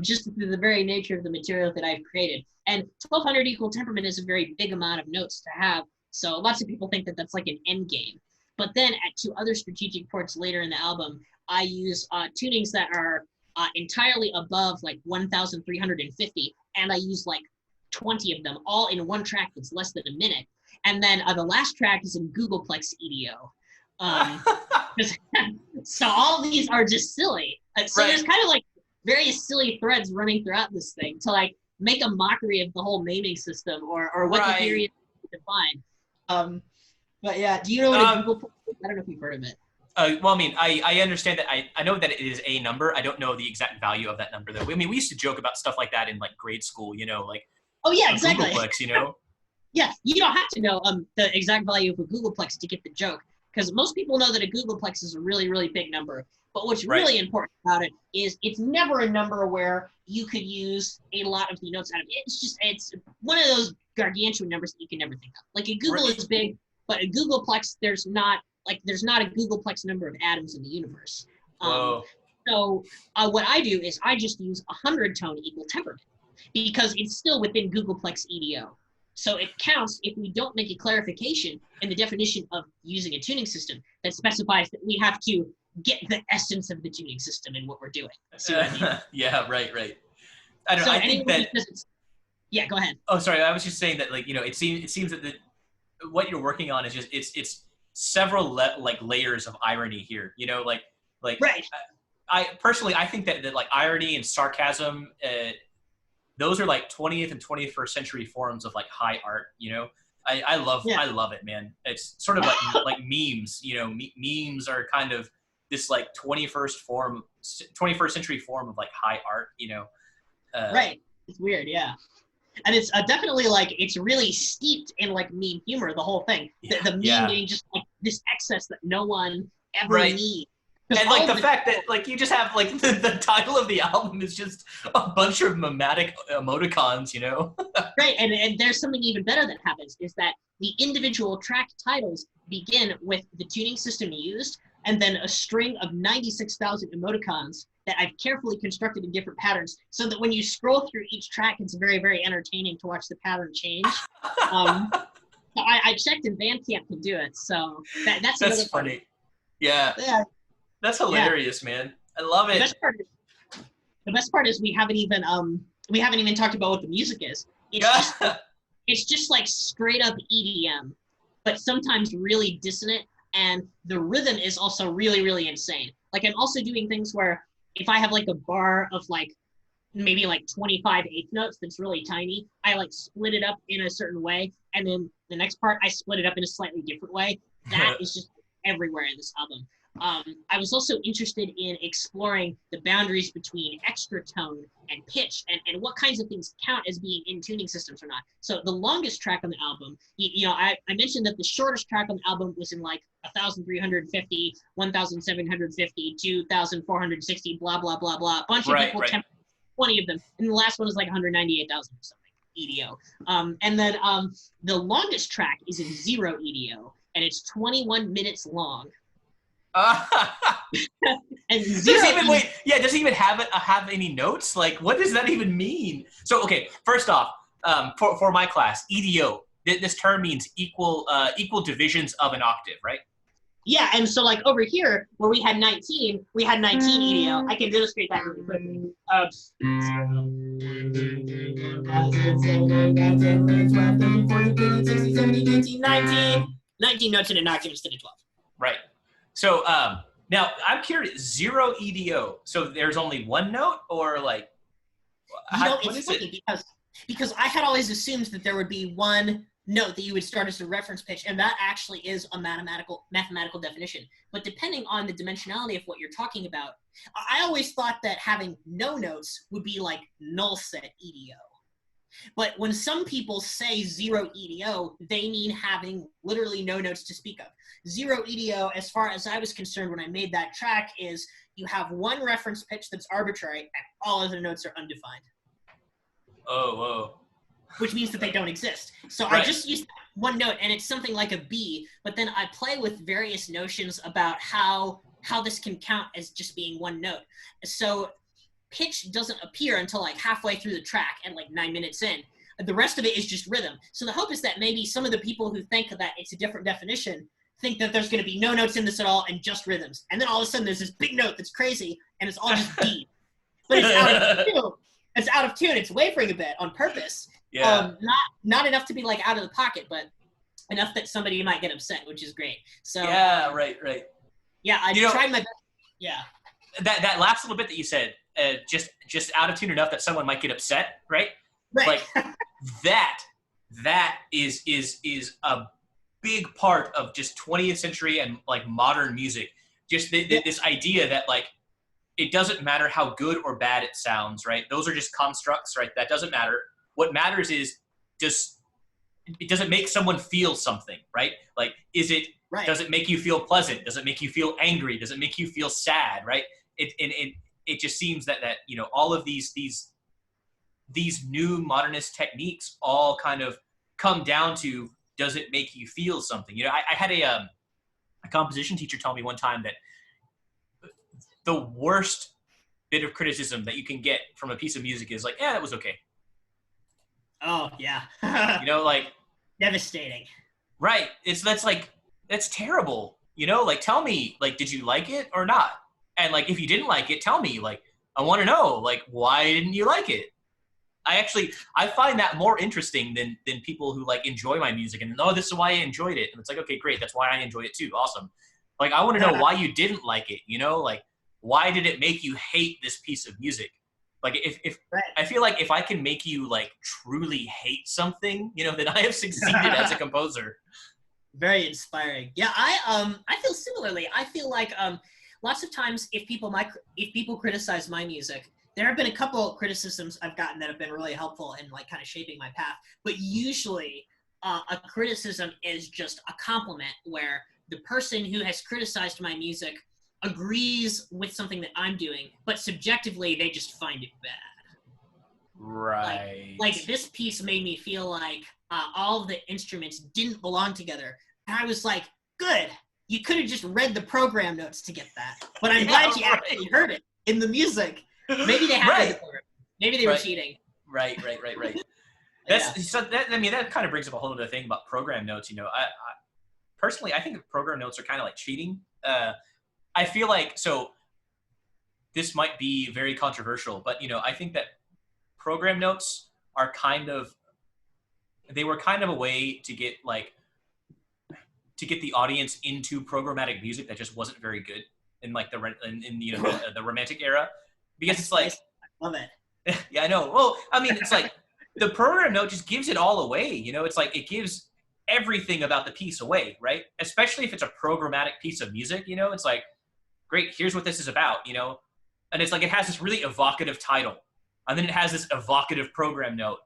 just through the very nature of the material that I've created. And 1200 equal temperament is a very big amount of notes to have. So lots of people think that that's like an end game. But then at 2 other strategic ports later in the album, I use tunings that are entirely above like 1,350, and I use like 20 of them all in one track that's less than a minute. And then the last track is in Googleplex EDO. So all of these are just silly. So Right. there's kind of like various silly threads running throughout this thing to like make a mockery of the whole naming system, or what the theory is defined. But yeah, do you know what a Googleplex is? I don't know if you've heard of it. Well, I mean, I understand that. I know that it is a number. I don't know the exact value of that number, though. I mean, we used to joke about stuff like that in like grade school. Like Oh yeah, a exactly. Googleplex. Yeah, you don't have to know the exact value of a Googleplex to get the joke, because most people know that a Googleplex is a really, really big number. But what's Right. really important about it is it's never a number where you could use a lot of the notes out of it. It's one of those gargantuan numbers that you can never think of. Like a Google Right. is big, but a Googleplex, there's not a Googleplex number of atoms in the universe. Whoa. So what I do is I just use 100 tone equal temperament, because it's still within Googleplex EDO. So it counts if we don't make a clarification in the definition of using a tuning system that specifies that we have to get the essence of the tuning system in what we're doing. See what I mean? Yeah. Right. I don't So know. I think that. Yeah, go ahead. Oh, sorry. I was just saying that, like, it seems that what you're working on is just it's several like layers of irony here. Like Right. I personally I think that like irony and sarcasm, those are like 20th and 21st century forms of like high art. I love it, man. It's sort of like memes. Memes are kind of this like 21st century form of like high art. Right. It's weird, yeah. And it's definitely like it's really steeped in like meme humor. The whole thing, the meme being just like this excess that no one ever Right. needs. Because And like the fact that like you just have like the title of the album is just a bunch of memetic emoticons, you know? right, and there's something even better that happens is that the individual track titles begin with the tuning system used, and then a string of 96,000 emoticons that I've carefully constructed in different patterns, so that when you scroll through each track, it's very, very entertaining to watch the pattern change. I checked, and Bandcamp can do it, so that's another funny. Part. Yeah. Yeah. That's hilarious, man. I love it. The best part is we haven't even talked about what the music is. It's just like straight up EDM, but sometimes really dissonant, and the rhythm is also really, really insane. Like I'm also doing things where if I have like a bar of like maybe like 25 eighth notes that's really tiny, I like split it up in a certain way, and then the next part I split it up in a slightly different way. That is just everywhere in this album. I was also interested in exploring the boundaries between extra tone and pitch, and what kinds of things count as being in tuning systems or not. So the longest track on the album, I mentioned that the shortest track on the album was in like 1,350, 1,750, 2,460, blah, blah, blah, blah. A bunch of people, 20 of them. And the last one was like 198,000 or something, EDO. And then the longest track is in 0 EDO, and it's 21 minutes long. And does it even have any notes? Like, what does that even mean? So, okay, first off, for my class, EDO, this term means equal divisions of an octave, right? Yeah, and so like over here where we had 19 EDO. I can illustrate that really quickly. 19 notes in an octave instead of 12. Right. So now I'm curious, 0 EDO. So there's only one note, or like, it's funny because I had always assumed that there would be one note that you would start as a reference pitch, and that actually is a mathematical definition. But depending on the dimensionality of what you're talking about, I always thought that having no notes would be like null set EDO. But when some people say 0 EDO, they mean having literally no notes to speak of. 0 EDO, as far as I was concerned when I made that track, is you have one reference pitch that's arbitrary and all other notes are undefined. Oh, whoa. Which means that they don't exist. So right. I just use one note, and it's something like a B, but then I play with various notions about how this can count as just being one note. So pitch doesn't appear until like halfway through the track and like 9 minutes in. The rest of it is just rhythm. So the hope is that maybe some of the people who think that it's a different definition think that there's going to be no notes in this at all and just rhythms. And then all of a sudden there's this big note that's crazy and it's all just B. But it's out of tune. It's out of tune. It's wavering a bit on purpose. Yeah. Not enough to be like out of the pocket, but enough that somebody might get upset, which is great. So yeah, right. Yeah, I tried my best. Yeah. That last little bit that you said, just out of tune enough that someone might get upset, right? Right. Like that is a big part of just 20th century and like modern music. Just this idea that like it doesn't matter how good or bad it sounds, right? Those are just constructs, right? That doesn't matter. What matters is does it make someone feel something, right? Like does it make you feel pleasant? Does it make you feel angry? Does it make you feel sad, right? It just seems that all of these new modernist techniques all kind of come down to, does it make you feel something? I had a composition teacher tell me one time that the worst bit of criticism that you can get from a piece of music is like, yeah, it was okay. Oh yeah. Like devastating. Right. That's terrible. Like tell me, like, did you like it or not? And like, if you didn't like it, tell me, like, I want to know, like, why didn't you like it? I find that more interesting than people who like enjoy my music and, oh, this is why I enjoyed it. And it's like, okay, great. That's why I enjoyed it too. Awesome. Like, I want to know why you didn't like it, like, why did it make you hate this piece of music? Like, if I feel like if I can make you like truly hate something, then I have succeeded as a composer. Very inspiring. Yeah, I feel similarly. I feel like lots of times if people criticize my music, there have been a couple criticisms I've gotten that have been really helpful in like kind of shaping my path. But usually, a criticism is just a compliment where the person who has criticized my music agrees with something that I'm doing, but subjectively they just find it bad. Right. Like this piece made me feel like all of the instruments didn't belong together. And I was like, good. You could have just read the program notes to get that. But I'm glad you actually heard it in the music. Maybe they had the program. Maybe they were cheating. Right. That's so that, I mean, that kind of brings up a whole other thing about program notes. You know, I personally, I think program notes are kind of like cheating. I feel like, so this might be very controversial, but you know, I think that program notes are they were kind of a way to get the audience into programmatic music that just wasn't very good in like the romantic era, because it's like, I love it. Yeah, I know. Well, I mean, it's like the program note just gives it all away. You know, it's like it gives everything about the piece away, right? Especially if it's a programmatic piece of music. You know, it's like, great, here's what this is about. You know, and it's like it has this really evocative title, and then it has this evocative program note,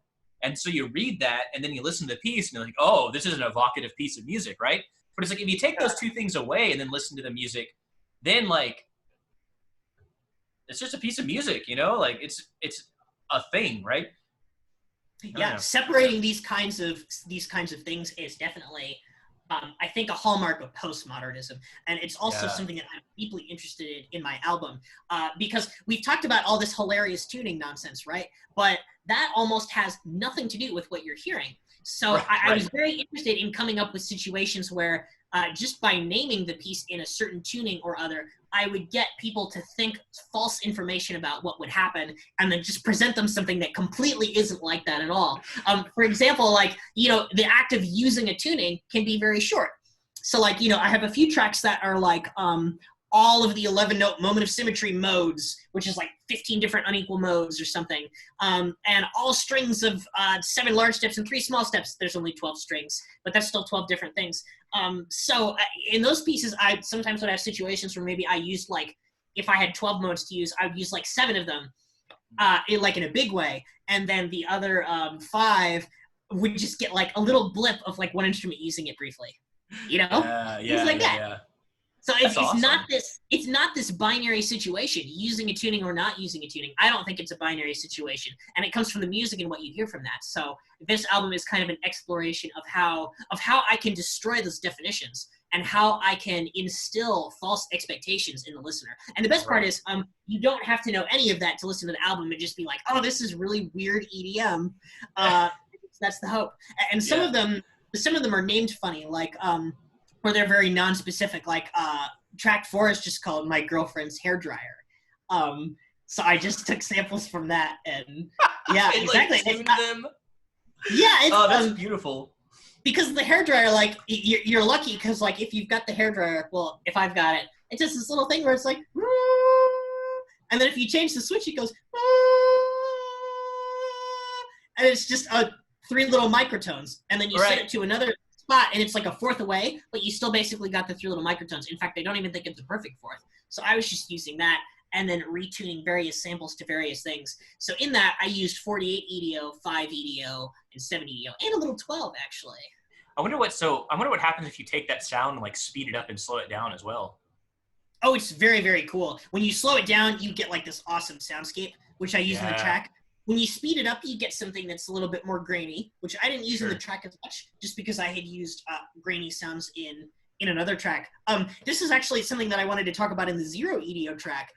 and so you read that, and then you listen to the piece, and you're like, oh, this is an evocative piece of music, right? But it's like if you take those two things away and then listen to the music, then like it's just a piece of music, you know? Like it's a thing, right? Yeah, separating these kinds of things is definitely, I think, a hallmark of postmodernism, and it's also something that I'm deeply interested in my album, because we've talked about all this hilarious tuning nonsense, right? But that almost has nothing to do with what you're hearing. So I was very interested in coming up with situations where just by naming the piece in a certain tuning or other, I would get people to think false information about what would happen and then just present them something that completely isn't like that at all. For example, like, you know, the act of using a tuning can be very short. So like, you know, I have a few tracks that are like all of the 11-note moment of symmetry modes, which is like 15 different unequal modes or something, and all strings of 7 large steps and 3 small steps. There's only 12 strings, but that's still 12 different things. So in those pieces, I sometimes would have situations where maybe I used, like, if I had 12 modes to use, I would use like 7 of them, in a big way, and then the other 5 would just get like a little blip of like one instrument using it briefly, you know? Things like that. Yeah. So it's not this binary situation, using a tuning or not using a tuning. I don't think it's a binary situation, and it comes from the music and what you hear from that. So this album is kind of an exploration of how I can destroy those definitions and how I can instill false expectations in the listener. And the best part is, you don't have to know any of that to listen to the album and just be like, oh, this is really weird EDM. That's the hope. And some of them are named funny, like or they're very non-specific, like track 4 is just called My Girlfriend's Hairdryer. So I just took samples from that, and yeah, exactly. Like, them. Yeah, it's, that's beautiful. Because the hairdryer, like, you're lucky, because like if you've got the hairdryer, well, if I've got it, it's just this little thing where it's like, and then if you change the switch, it goes, and it's just 3 little microtones, and then you set it to another spot, and it's like a 4th away, but you still basically got the 3 little microtones. In fact, I don't even think it's a perfect 4th. So I was just using that and then retuning various samples to various things. So in that, I used 48 EDO, 5 EDO, and 7 EDO, and a little 12, actually. I wonder what happens if you take that sound and like speed it up and slow it down as well. Oh, it's very, very cool. When you slow it down, you get like this awesome soundscape, which I use in the track. When you speed it up, you get something that's a little bit more grainy, which I didn't use in the track as much, just because I had used grainy sounds in another track. This is actually something that I wanted to talk about in the 0 EDO track.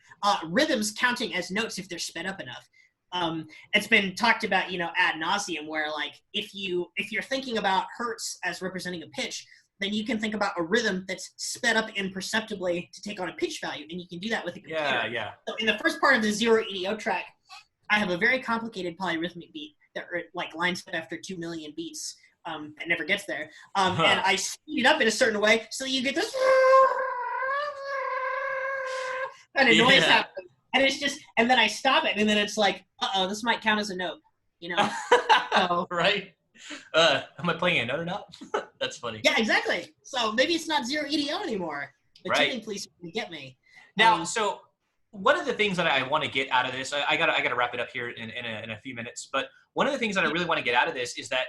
Rhythms counting as notes if they're sped up enough. It's been talked about, you know, ad nauseum, where like if you're thinking about hertz as representing a pitch, then you can think about a rhythm that's sped up imperceptibly to take on a pitch value, and you can do that with a computer. Yeah. So in the first part of the 0 EDO track, I have a very complicated polyrhythmic beat that like lines up after 2 million beats that never gets there. And I speed it up in a certain way so you get this kind of noise happening. And it's just, and then I stop it, and then it's like, uh-oh, this might count as a note, you know? So, right. Am I playing a note or not? That's funny. Yeah, exactly. So maybe it's not 0 EDO anymore. The tuning police can get me. Now, so one of the things that I want to get out of this, I gotta wrap it up here in a few minutes. But one of the things that I really want to get out of this is that,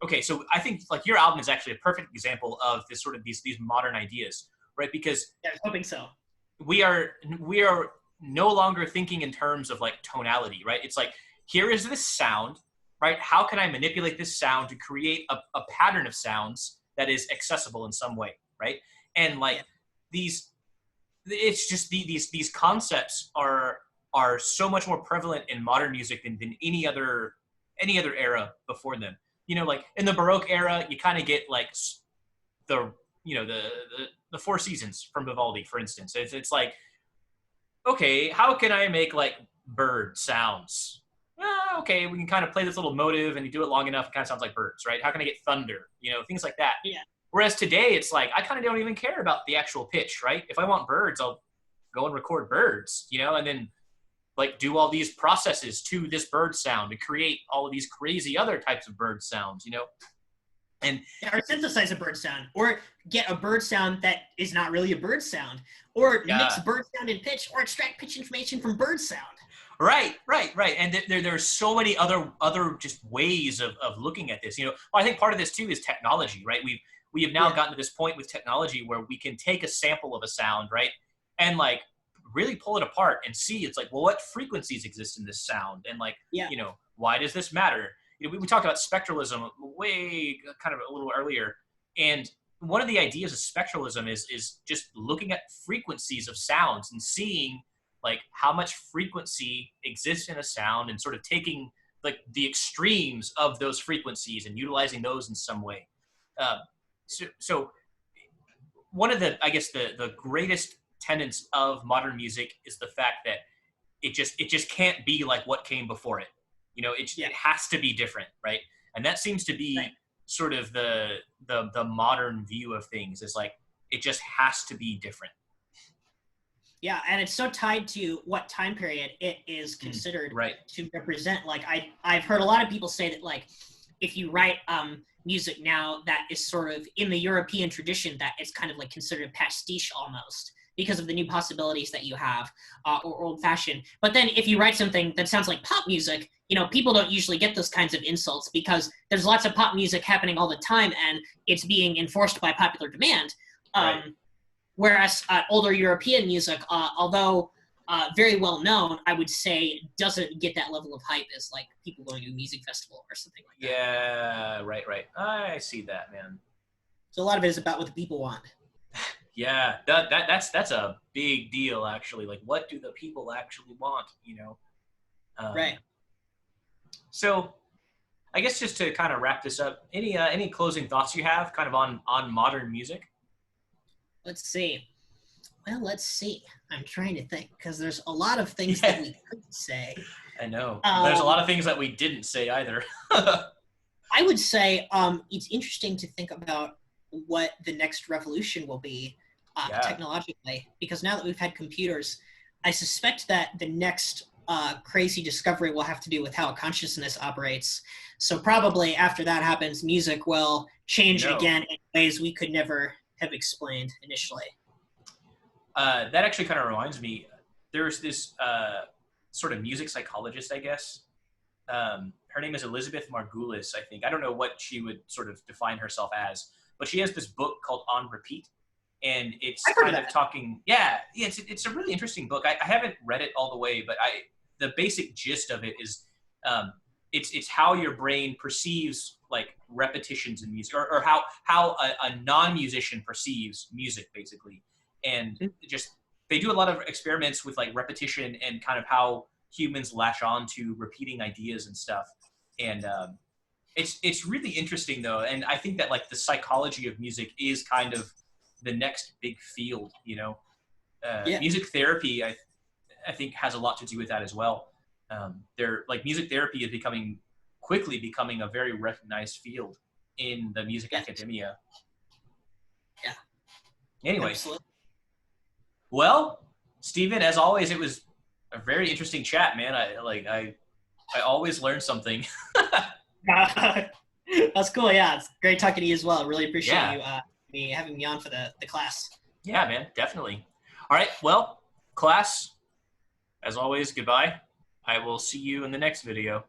okay, so I think like your album is actually a perfect example of this sort of these modern ideas, right? Because Yeah, I was hoping so. we are no longer thinking in terms of like tonality, right? It's like, here is this sound, right? How can I manipulate this sound to create a pattern of sounds that is accessible in some way, right? And like these, it's just these concepts are so much more prevalent in modern music than any other era before them. Like in the Baroque era, you kind of get like the the Four Seasons from Vivaldi, for instance. It's like, okay, how can I make like bird sounds? Okay, we can kind of play this little motive, and you do it long enough, it kind of sounds like birds, right? How can I get thunder? Things like that. Yeah. Whereas today, it's like, I kind of don't even care about the actual pitch, right? If I want birds, I'll go and record birds, and then like do all these processes to this bird sound to create all of these crazy other types of bird sounds, And or synthesize a bird sound, or get a bird sound that is not really a bird sound, or mix bird sound and pitch, or extract pitch information from bird sound. Right. And there's so many other just ways of looking at this. I think part of this too is technology, right? We have now gotten to this point with technology where we can take a sample of a sound, right, and like really pull it apart and see, it's like, well, what frequencies exist in this sound, and like, why does this matter? We talked about spectralism way kind of a little earlier, and one of the ideas of spectralism is just looking at frequencies of sounds and seeing like how much frequency exists in a sound, and sort of taking like the extremes of those frequencies and utilizing those in some way. So one of the, I guess, the greatest tenets of modern music is the fact that it just can't be like what came before it. It has to be different, right? And that seems to be sort of the modern view of things, is like, it just has to be different. Yeah, and it's so tied to what time period it is considered to represent. Like I've heard a lot of people say that like, if you write music now that is sort of in the European tradition, that it's kind of like considered pastiche almost, because of the new possibilities that you have, or old-fashioned. But then if you write something that sounds like pop music, people don't usually get those kinds of insults, because there's lots of pop music happening all the time, and it's being enforced by popular demand. Whereas older European music, although very well known, I would say doesn't get that level of hype as like people going to a music festival or something like that. Yeah, right. I see that, man. So a lot of it is about what the people want. Yeah, that's a big deal, actually. Like, what do the people actually want? Right. So, I guess just to kind of wrap this up, any closing thoughts you have, kind of on modern music? Let's see. Well, let's see. I'm trying to think, because there's a lot of things that we could say. I know. There's a lot of things that we didn't say either. I would say it's interesting to think about what the next revolution will be technologically, because now that we've had computers, I suspect that the next crazy discovery will have to do with how consciousness operates. So probably after that happens, music will change again in ways we could never have explained initially. That actually kind of reminds me, there's this sort of music psychologist, I guess. Her name is Elizabeth Margulis, I think. I don't know what she would sort of define herself as, but she has this book called On Repeat. And it's kind of talking, it's a really interesting book. I haven't read it all the way, but the basic gist of it is it's how your brain perceives like repetitions in music, or how a non-musician perceives music, basically. And just, they do a lot of experiments with like repetition and kind of how humans latch on to repeating ideas and stuff. And it's really interesting though. And I think that like the psychology of music is kind of the next big field, Music therapy, I think has a lot to do with that as well. Music therapy is quickly becoming a very recognized field in the music academia. Yeah. Anyway. Absolutely. Well, Stephen, as always, it was a very interesting chat, man. I always learn something. That's cool. Yeah, it's great talking to you as well. Really appreciate you having me on for the class. Yeah, man, definitely. All right, well, class, As always, goodbye. I will see you in the next video.